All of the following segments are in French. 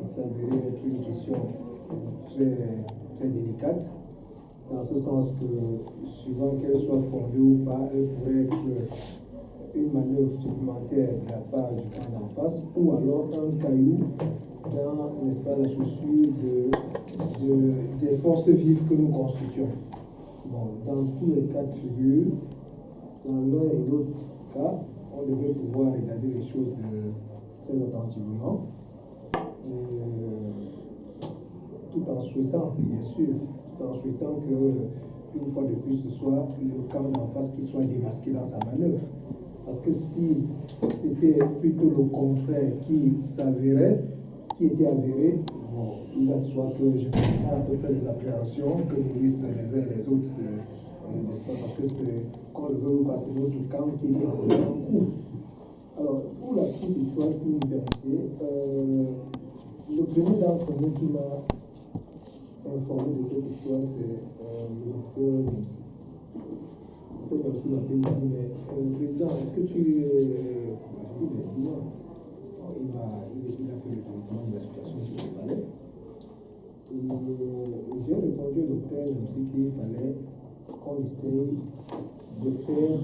s'avérer être une question très, très délicate, dans ce sens que, suivant qu'elle soit fondée ou pas, elle pourrait être une manœuvre supplémentaire de la part du camp d'en face, ou alors un caillou dans, n'est-ce pas, la chaussure des forces vives que nous constituons. Bon, dans tous les cas de figure, dans l'un et l'autre cas, on devrait pouvoir regarder les choses très attentivement, tout en souhaitant, bien sûr, tout en souhaitant que, une fois de plus, ce soit le camp d'en face qui soit démasqué dans sa manœuvre. Parce que si c'était plutôt le contraire qui s'avérait, qui était avéré, bon, il va de soi que je comprends à peu près les appréhensions que nourrissent les uns et les autres, n'est-ce pas, parce que c'est, qu'on le veut ou pas, c'est notre camp qui prend un coup. Alors, pour la petite histoire, si vous me permettez, le premier d'entre nous qui m'a informé de cette histoire, c'est le docteur Nimsi. Le docteur Nimsi m'a appelé, il m'a dit, mais président, est-ce que tu... j'ai dit, mais dis-moi. Il a fait le développement de la situation qui prévalait. Et j'ai répondu au docteur Nimsi qu'il fallait qu'on essaye de faire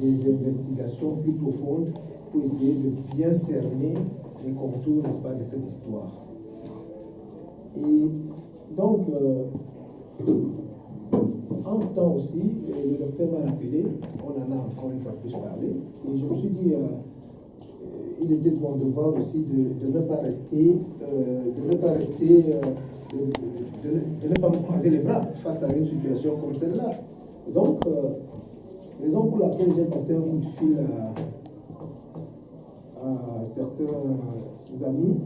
des investigations plus profondes pour essayer de bien cerner les contours, n'est-ce pas, de cette histoire. Et donc, en temps aussi, le docteur m'a rappelé, on en a encore une fois plus parlé, et je me suis dit, il était de mon devoir aussi de ne pas rester, de ne pas me croiser les bras face à une situation comme celle-là. Donc, raison pour laquelle j'ai passé un coup de fil à certains amis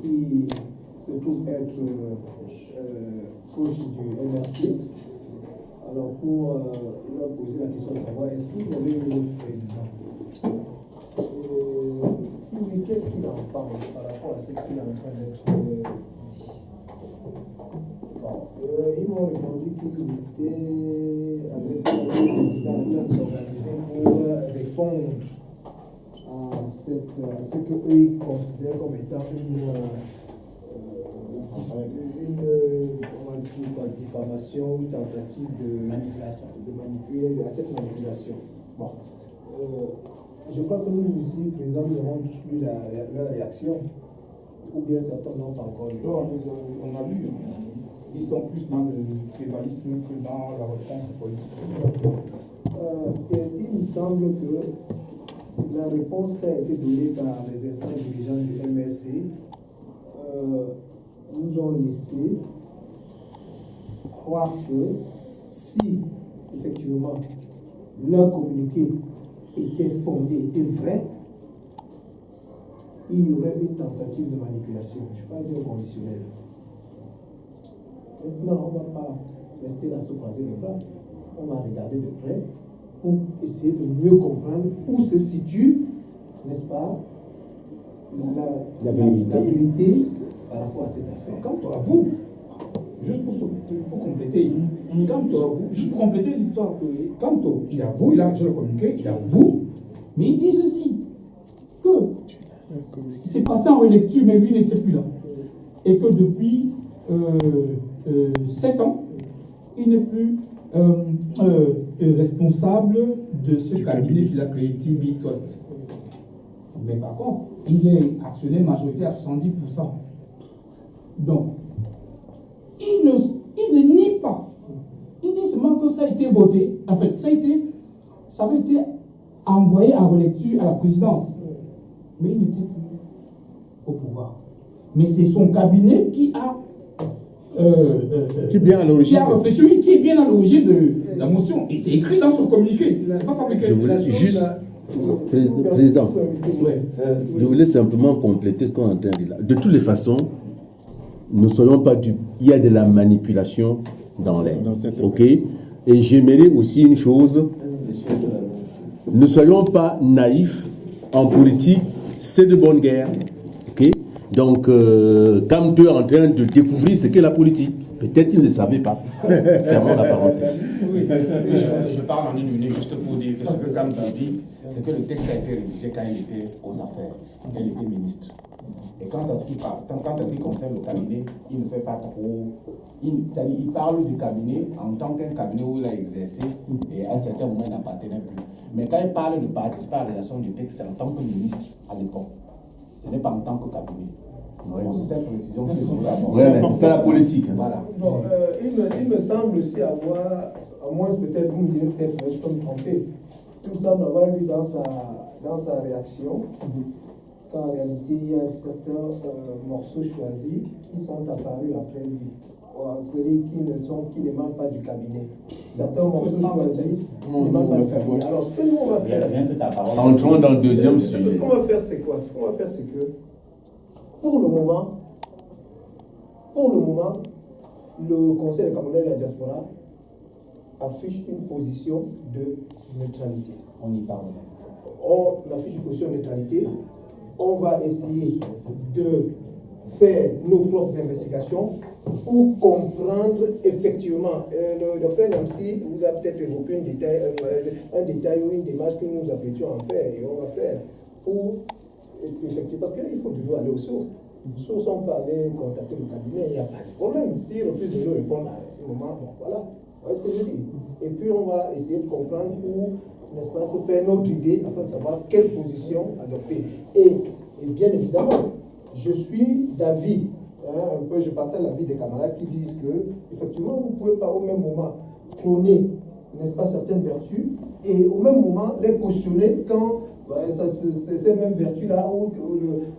qui se trouvent être proches du MRC. Alors, pour leur poser la question de savoir, est-ce que vous avez eu votre président? Si oui, qu'est-ce qu'il en parle par rapport à ce qu'il est en train d'être dit? Bon, ils m'ont répondu qu'ils étaient avec le président en train de s'organiser pour répondre à ce qu'eux ils considèrent comme étant une diffamation ou tentative de manipuler à cette manipulation. Bon. Je crois que nous ici, présents, nous avons tous lu leur réaction, ou bien certains n'ont pas encore lu. Non, on a lu. Ils sont plus dans le tribalisme que dans la réponse politique. Et il me semble que la réponse qui a été donnée par les instants dirigeants du MSC nous ont laissé croire que si, effectivement, leur communiqué était fondé, était vrai, il y aurait une tentative de manipulation. Je parle bien conditionnel. Maintenant, on ne va pas rester là se croiser les bras. On va regarder de près pour essayer de mieux comprendre où se situe, n'est-ce pas, la vérité par rapport à cette affaire. Quant à vous, juste pour compléter, juste pour compléter l'histoire, quant il avoue, il a je le communiqué, il avoue, mais il dit ceci, que il s'est passé en relecture, mais lui n'était plus là. Et que depuis 7 ans, il n'est plus responsable de ce cabinet qu'il a créé, TB Trust. Mais par contre, il est actionnaire majoritaire à 70%. Donc, il ne nie pas. Il dit seulement que ça a été voté. En fait, ça avait été envoyé en relecture à la présidence. Mais il n'était plus au pouvoir. Mais c'est son cabinet qui a qui est bien à l'origine. Qui a réfléchi, qui est bien à l'origine de la motion. Et c'est écrit dans son communiqué. C'est pas fabriqué. Je voulais juste, Président, je voulais simplement compléter ce qu'on est en train de dire là. De toutes les façons, ne soyons pas dupes. Il y a de la manipulation dans l'air. Ok? Et j'aimerais aussi une chose. Ne soyons pas naïfs. En politique, c'est de bonne guerre. Ok? Donc, quand tu es en train de découvrir ce qu'est la politique, peut-être qu'ils ne le savaient pas. Fermons la parenthèse. Oui, je parle en une minute juste pour dire que ce que Kam a dit, c'est que le texte a été rédigé quand il était aux affaires, quand il était ministre. Et quant à ce qui concerne le cabinet, il ne fait pas trop. C'est-à-dire, il parle du cabinet en tant qu'un cabinet où il a exercé et à un certain moment il n'appartenait plus. Mais quand il parle de participer à la rédaction du texte, c'est en tant que ministre à l'époque. Ce n'est pas en tant que cabinet. Bon, c'est cette précision, c'est sur la c'est ça la politique. Hein. Voilà. Bon, il me semble aussi avoir, à moins peut-être vous me direz, peut-être je peux me tromper, il me semble avoir vu dans sa réaction qu'en réalité il y a certains morceaux choisis qui sont apparus après lui. Celui qui n'émanent pas du cabinet. Certains morceaux choisis qui n'émanent pas du cabinet. Alors, ce que nous on va faire. Entrons dans le deuxième sujet. Ce qu'on va faire, c'est quoi? Ce qu'on va faire, c'est que, pour le moment, le Conseil des Camerounais de la diaspora affiche une position de neutralité. On y parle. On affiche une position de neutralité. On va essayer de faire nos propres investigations pour comprendre effectivement. Le docteur Niamsi vous a peut-être évoqué un détail ou une démarche que nous apprêtions à faire et on va faire pour effectivement, parce qu'il faut toujours aller aux sources. Les sources, on peut aller contacter le cabinet, il n'y a pas de problème. S'ils refusent de nous répondre à ce moment, bon voilà, vous voyez ce que je dis. Et puis on va essayer de comprendre pour, n'est-ce pas, se faire notre idée afin de savoir quelle position adopter. Et bien évidemment, je suis d'avis, un peu, je partage l'avis des camarades qui disent que, effectivement, vous ne pouvez pas au même moment prôner, n'est-ce pas, certaines vertus, et au même moment les cautionner quand c'est ces mêmes vertus-là, ou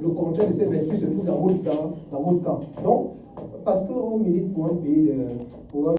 le contraire de ces vertus se trouve dans votre camp. Donc, parce qu'on milite pour un pays, pour un